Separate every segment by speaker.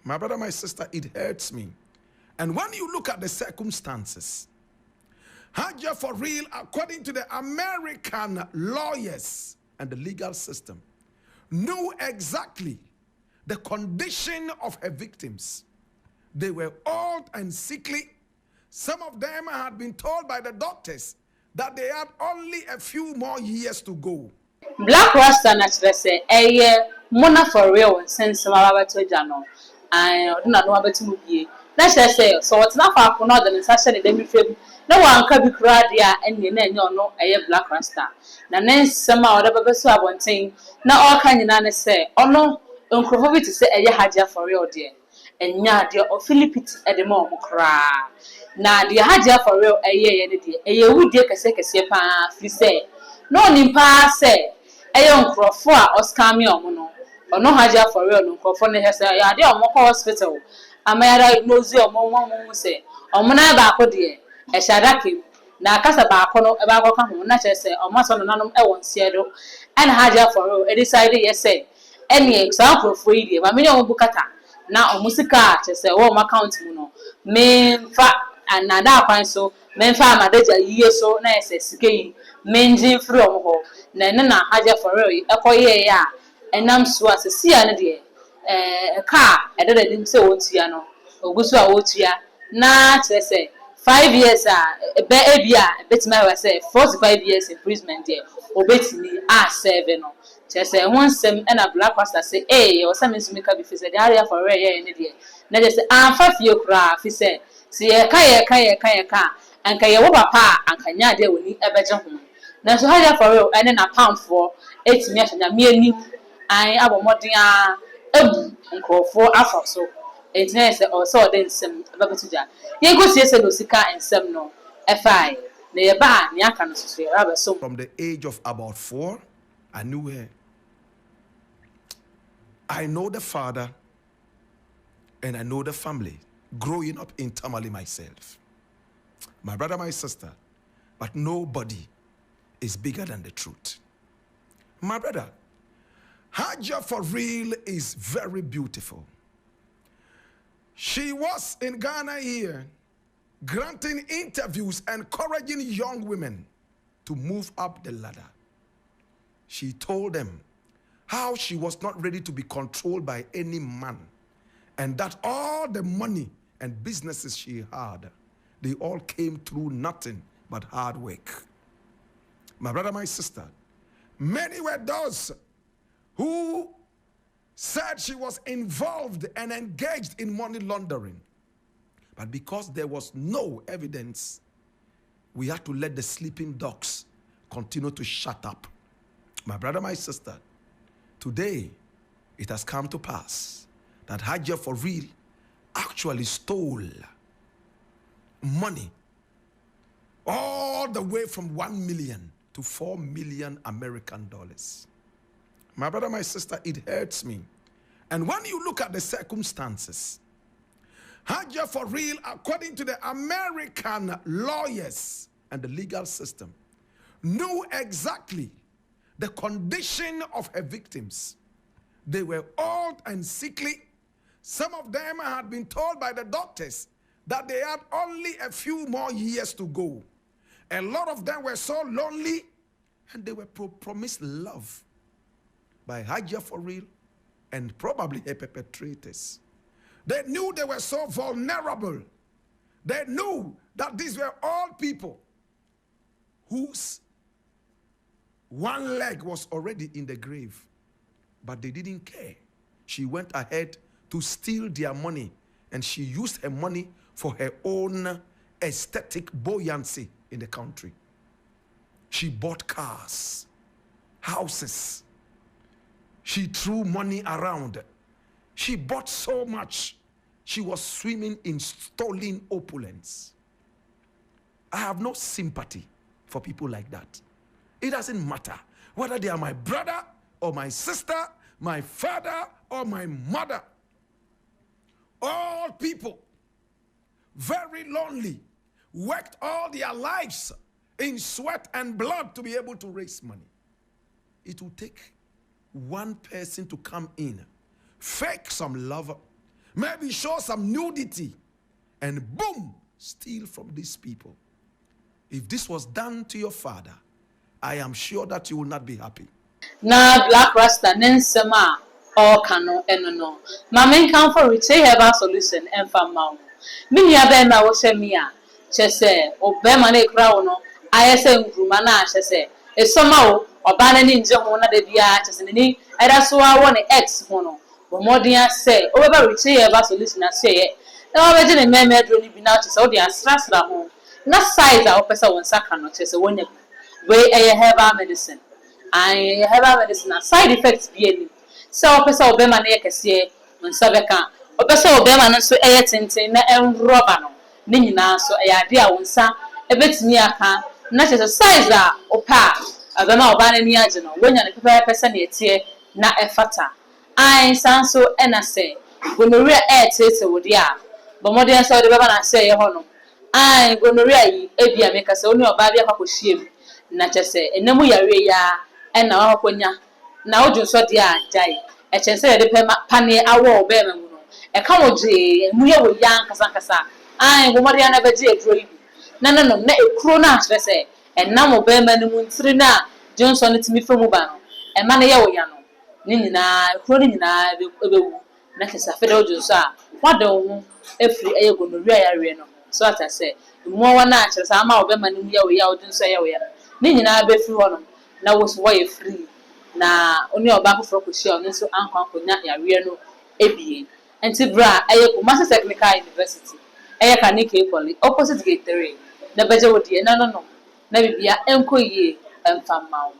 Speaker 1: My brother, my sister, it hurts me. And when you look at the circumstances, HAJIA4REAL, according to the American lawyers and the legal system, knew exactly the condition of her victims. They were old and sickly. Some of them had been told by the doctors that they had only a few more years to go.
Speaker 2: Black Rasta naturally say, Mona for real since Mama to Jano. I don't know about to be. Let's say, so what's not for another session in the film. No one can be cradia and you know, a Black Rasta. The next summer, whatever so I want thing. Now all kind of say, oh no, Uncle Hobby to say a HAJIA4REAL dear. And ya dear or Philippines at the moment cry. Now the HAJIA4REAL a year, a year would take a second sepa, we say. No nimpa say. Ayon crofo a Oscar me omo no HAJIA4REAL no crofo ne hese ya de omo ko hospital amara nozi omo say omo na ba ko de e hyadake na akasa ba ko no e ba ko ka ho na che say omo so no nanom e won sie do and HAJIA4REAL e decide yes say any example for yi ba me ne omo bukata na omo sika che say wo account mu no me fa anada kwan so me fa amadeja yiye so na ese sika yi menjin free omo ho na HAJIA4REAL ekoye ya enam so asesi ya ne de car edede dim se wotua no ogusu a wotua na tese 5 years be ebia betima we say 45 years imprisonment there obetimi a 7 no tese wonsem na Black Rasta say o say me sumika bi fi say HAJIA4REAL ye ne de na je say amfa fie kura fi say si ye ka anka ye wo papa anka nya de woni ebeje ho na so HAJIA4REAL ene na pound for 8 million na me ani an abomodin a ebu nkrofo afa so etina se o so de nsem ababetuja ye go sie se no sika nsem no efai na ye ba ni aka no so ye raba so.
Speaker 1: From the age of about 4, I knew her. I know the father and I know the family, growing up in Tamale myself. My brother, my sister, but nobody is bigger than the truth. My brother, HAJIA4REAL is very beautiful. She was in Ghana here, granting interviews, encouraging young women to move up the ladder. She told them how she was not ready to be controlled by any man, and that all the money and businesses she had, they all came through nothing but hard work. My brother, my sister, many were those who said she was involved and engaged in money laundering. But because there was no evidence, we had to let the sleeping dogs continue to shut up. My brother, my sister, today it has come to pass that HAJIA4REAL actually stole money all the way from 1 million to 4 million American dollars. My brother, my sister, it hurts me. And when you look at the circumstances, HAJIA4REAL, according to the American lawyers and the legal system, knew exactly the condition of her victims. They were old and sickly. Some of them had been told by the doctors that they had only a few more years to go. A lot of them were so lonely, and they were promised love by HAJIA4REAL and probably her perpetrators. They knew they were so vulnerable. They knew that these were all people whose one leg was already in the grave, but they didn't care. She went ahead to steal their money, and she used her money for her own aesthetic buoyancy in the country. She bought cars, houses. She threw money around. She bought so much. She was swimming in stolen opulence. I have no sympathy for people like that. It doesn't matter whether they are my brother or my sister, my father or my mother. All people, very lonely, worked all their lives in sweat and blood to be able to raise money. It will take one person to come in, fake some love, maybe show some nudity, and boom, steal from these people. If this was done to your father, I am sure that you will not be happy.
Speaker 2: Na Black Rasta Nensema or Kano Enono. My main count for retain HERBAL SOLUTION and Famau. Minya Bema was a mia, Chese, or Bemane Crown, ISM Rumana, Chese, a somehow, or Bannon in Jomona de Biaches and any, and that's why I want an ex mono. But more than I say, over retain HERBAL SOLUTIon, I say it. Now I didn't remember really be out to Saudi and stress at home. Not size our person when Sacrano, Chese, when you weigh a herbal medicine. I herbal medicine side effects be any. So person obema na yekese mun sabeka. Opese obema no so eye tenten na enroba no. Ne nyina so eye ade a wonsa ebetimi aka na che size a opa abema oba na ni age no wonya ne pepe person na etie na efata. Ai sanso ena se gonorrhea tete wodi a bomode so de beba na se ye ho no. Ai gonorrhea yi ebia meka se oni oba bia kwakohiem na che se enemu yare ya ena wa konya na ojo so de ajai e che se de pane awo be ma mu no e ka oje mu ye wo yan kasa kasa ai go mari na beje edro yi na na ekuro na asre se ena mo be ma ni mu ntiri na Johnson timi famu ba no e ma na ye wo yan no ni nyina ekuro ni nyina ebewu na kesa fe de ojo so a wade wo efiri eye gonorrhea yare no so ata se mu wa na asre se ama wo be ma ni mu ye wo ya ojo so ye wo ya ni nyina be firi ho no na wo so way free na oni oba ko fro ko share oni so ankwan ko nya yawe no ebie enti bra aye ko Master Technical University aye Kanike College opposite gate 3 na beje wodi no na bibia enko yie emfamma wo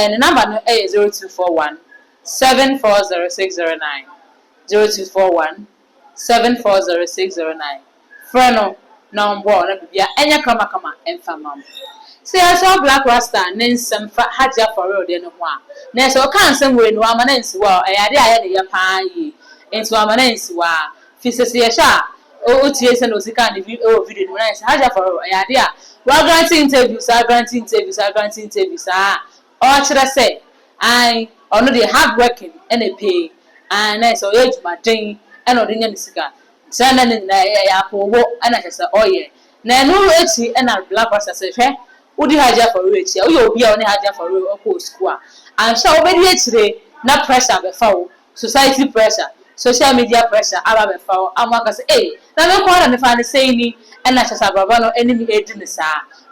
Speaker 2: ne number no aye 0241 740609 0241 740609 freno number na bibia enya kama emfamma wo. See, I saw Black Rasta, Nensem HAJIA4REAL, then one. Ness or cancer when one man is well, I had a pie into a man is wa. Fishes, yes, oh, tears and Osican video nice HAJIA4REAL, idea. Well, granting interviews, I granting interviews, or should I say, I only hard working and a pay, and I saw age my thing and ordinary cigar. Sending in the apple, and I said, oh, yeah. Now, no, it's and our Black Rasta said, hey. Udi HAJIA4REAL chia uyo obi a oni HAJIA4REAL okọ school a ansha obedi etire na pressure be fa wo society pressure social media pressure aba be fa wo amaka say na me ko na me fa ne say ni e na chasa baba no enemy edi ne sa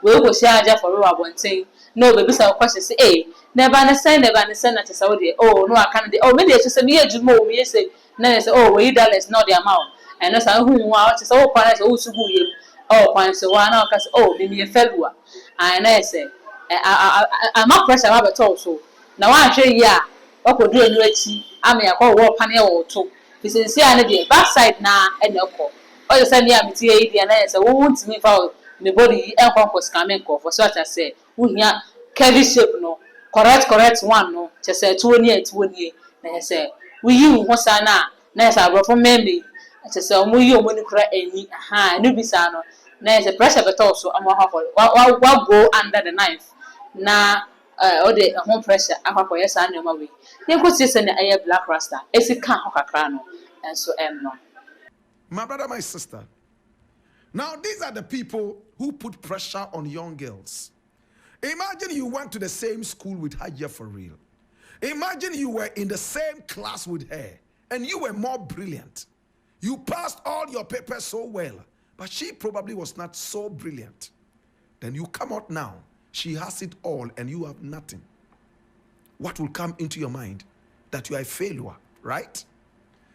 Speaker 2: we go share HAJIA4REAL abonten no be bisa question say na ba ne say na chasa wo de no aka de me de chasa me ejuma o me say na say we dollars no the amount and no say hu wa chasa wo kwa say wo sugu yem kwan so wa na aka say me felua and I say I'm not pressure about also. Now I show you do a new I may call war panel or two. This is the backside now and your call. All the same, I'm tea and I say, won't me for the body and concourse coming for such as say, who here carry shape no correct one no just say 2 year. I say, we you what's na nice I brought from memory. I just say, you money cry any no be sano. There's a pressure but also I'm what go under the knife na or the home pressure akwa yes and my way you could see send the Black Rasta esi kan ho kakra no and so no.
Speaker 1: My brother, my sister, now these are the people who put pressure on young girls. Imagine you went to the same school with HAJIA4REAL. Imagine you were in the same class with her and you were more brilliant. You passed all your papers so well. But she probably was not so brilliant. Then you come out now. She has it all and you have nothing. What will come into your mind? That you are a failure, right?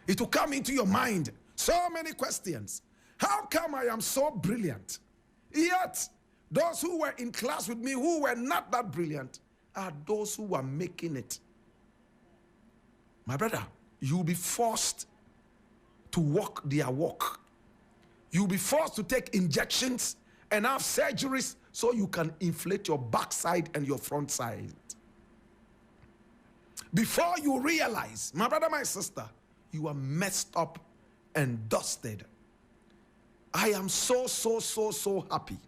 Speaker 1: It will come into your mind. So many questions. How come I am so brilliant? Yet, those who were in class with me who were not that brilliant are those who are making it. My brother, you'll be forced to walk their walk. You'll be forced to take injections and have surgeries so you can inflate your backside and your front side. Before you realize, my brother, my sister, you are messed up and dusted. I am so happy,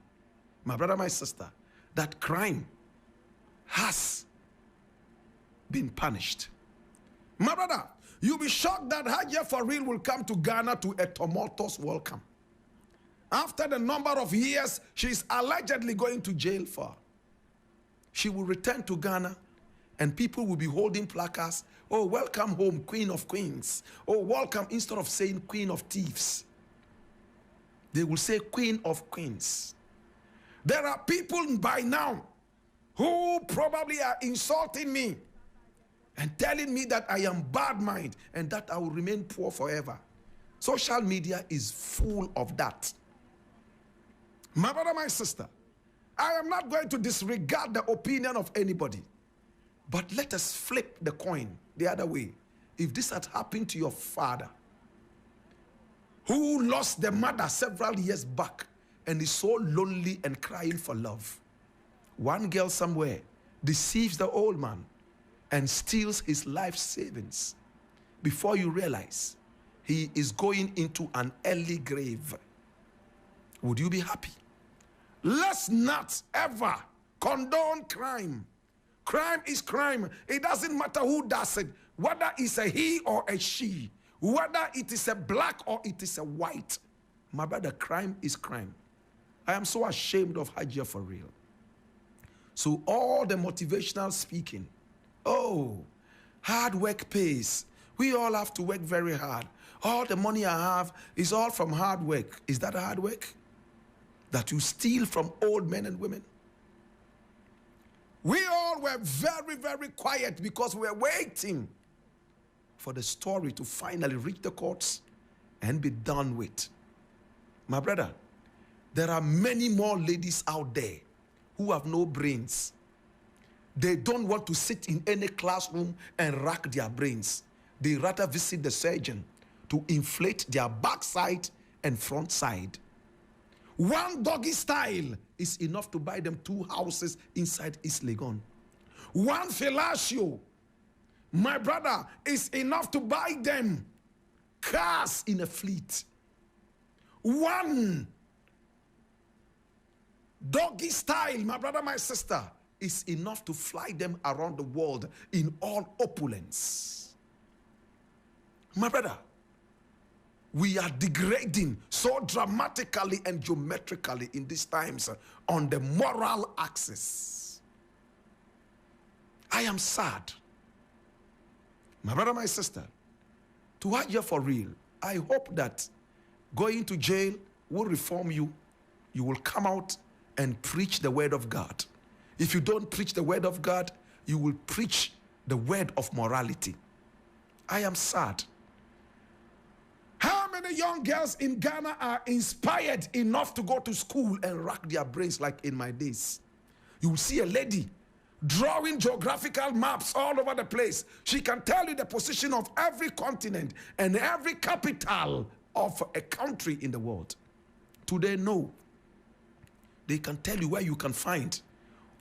Speaker 1: my brother, my sister, that crime has been punished. My brother, You'll be shocked that HAJIA4REAL will come to Ghana to a tumultuous welcome. After the number of years she's allegedly going to jail for, she will return to Ghana and people will be holding placards. Oh, welcome home, Queen of Queens. Oh, welcome, instead of saying Queen of Thieves. They will say Queen of Queens. There are people by now who probably are insulting me and telling me that I am bad mind and that I will remain poor forever. Social media is full of that. My brother, my sister, I am not going to disregard the opinion of anybody. But let us flip the coin the other way. If this had happened to your father, who lost the mother several years back and is so lonely and crying for love, one girl somewhere deceives the old man and steals his life savings, before you realize he is going into an early grave, would you be happy? Let's not ever condone crime. Crime is crime. It doesn't matter who does it, whether it's a he or a she, whether it is a black or it is a white. My brother, crime is crime. I am so ashamed of HAJIA4REAL. So all the motivational speaking, oh, hard work pays. We all have to work very hard. All the money I have is all from hard work. Is that hard work? That you steal from old men and women? We all were very, very quiet because we were waiting for the story to finally reach the courts and be done with. My brother, there are many more ladies out there who have no brains. They don't want to sit in any classroom and rack their brains. They rather visit the surgeon to inflate their backside and front side. One doggy style is enough to buy them 2 houses inside East Legon. One fellatio, my brother, is enough to buy them cars in a fleet. One doggy style, my brother, my sister, is enough to fly them around the world in all opulence. My brother, we are degrading so dramatically and geometrically in these times on the moral axis. I am sad. My brother, my sister, to HAJIA4REAL, I hope that going to jail will reform you. You will come out and preach the word of God. If you don't preach the word of God, you will preach the word of morality. I am sad. How many young girls in Ghana are inspired enough to go to school and rack their brains like in my days? You will see a lady drawing geographical maps all over the place. She can tell you the position of every continent and every capital of a country in the world. Today, no. They can tell you where you can find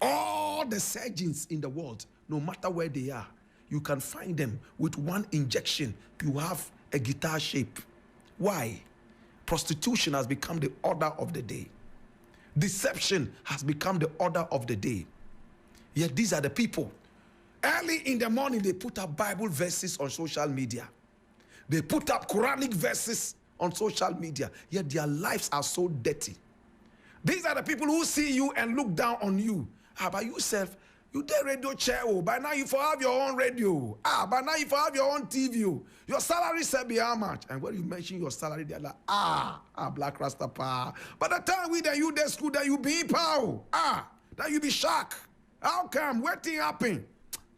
Speaker 1: all the surgeons in the world, no matter where they are. You can find them with one injection. You have a guitar shape. Why? Prostitution has become the order of the day. Deception has become the order of the day. Yet these are the people. Early in the morning, they put up Bible verses on social media. They put up Quranic verses on social media. Yet their lives are so dirty. These are the people who see you and look down on you. By yourself, you did radio chair. By now you have your own radio. By now you have your own TV. Your salary said be how much? And when you mention your salary, they're like, Black Rasta pa. By the time we that you the school that you be pow. That you be shocked. How come? What thing happen?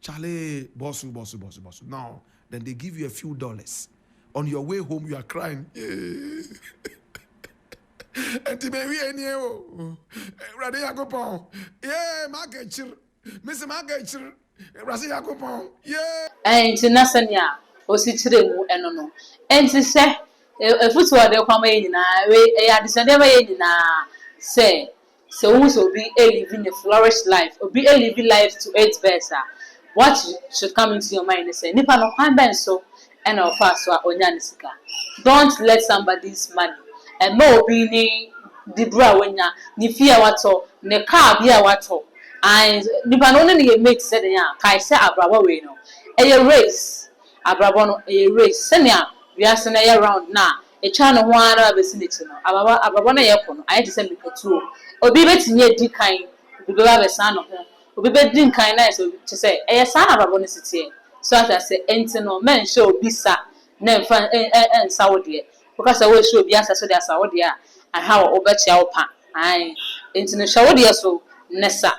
Speaker 1: Charlie, bossu. No. Then they give you a few dollars. On your way home, you are crying. And to be any Radi Yakupon. Yeah, market. Mr. Market. Rasi Yakupon. Yeah.
Speaker 2: And to Nasanya, or Sitremu, and no. And to say, a football they'll come in. I had decided say, so also be a living a flourished life, or be a living life to 8 versa. What should come into your mind and say, Nipa no Hanben so, and our fast or Onyanisika. Don't let somebody's money. And no being the bra when ya, ni fear what all, ne car be a what all. And Nipa only make said, Kaisa Abrawa, we know. A race. abrabɔ no ɛyɛ race sɛnea wiase na yɛ round na etwa no ho ara abɛsi n'akyi no abrabɔ no yɛ kɔ no ayɛ te sɛ mikatuo obi bɛtumi adi kan obi bɛba abɛsan no ho obi bɛdi nkan na yɛ te sɛ ɛyɛ saa na abrabɔ no si teɛ so ata sɛ ɛnti no mɛnhyɛ obi sa na mfa ɛnsa wo deɛ wokasa wɔahyɛ obi asa so de asa wo deɛ a aha wɔ wobɛkyia wo pa ae ɛnti no hyɛ wo deɛ so ne sa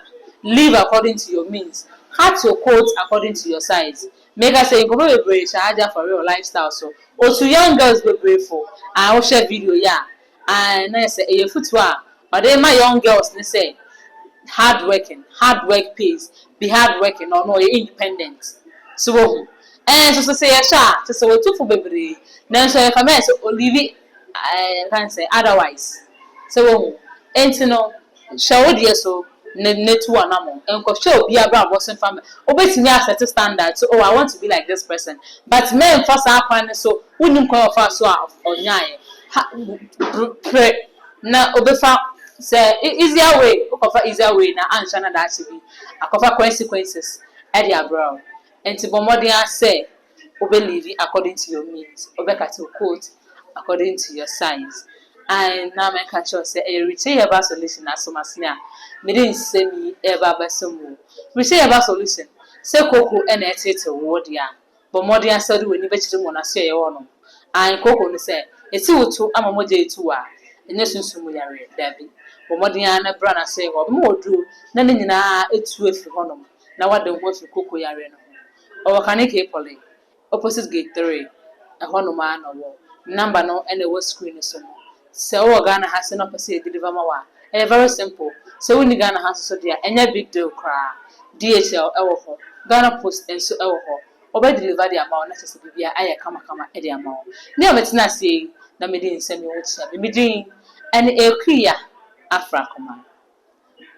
Speaker 2: live according to your means cut your coat according to your size make I say nkɔmɔ bebree hyɛ agya for real lifestyle so otu young girls bebree for a wohyɛ video ya na yɛ sɛ ɛyɛ futu a ɔde ma young girls ne sɛ hard work pays be hard working or no independent so wo so say yɛhyɛ a sɛ wɔtufo bebree nanso yɛ kama sɛ olivi can say otherwise so wo ɛnti no hyɛ wo deɛ so ne tu anamo nkɔhwɛ obi abra abɔso family obetumi asset standard so I want to be like this person but men for saa kwan so wonim kwan of so a ɔnyae pre na obefa say easier way na answer na that be akofa consequences at the abroad enti bomodin say obelive according to your means obekata quote according to your size and now my catch say a retain HERBAL solution as so masnia me didn't say me ever besomo retain HERBAL solution say koko and etete wo dia bomodin said we ni bechi mo na so ye wo no and koko no say eti wotu amamoje etu a enye sunsumu yare dabi bomodin na bra na say wo mo oduro na ne nyina etu afi honom na wade ho afi koko yare no o kanike pole opposite gate 3 honom na wo number no and the screen so no sɛ wɔ Ghana ha sɛ na pɛ sɛ deliver ma wa ɛyɛ very simple sɛ wonni Ghana ha so deɛ ɛnyɛ big deal koraa DHL ɛwɔ hɔ Ghana Post nso ɛwɔ hɔ ɔbɛ deliver de ama wo na kyɛ sɛ biribiara ayɛ kamakama ɛde ama wo ne a mɛtena ase na mede nsɛm yi wo kyia me din ɛne ɛkuya afra kɔma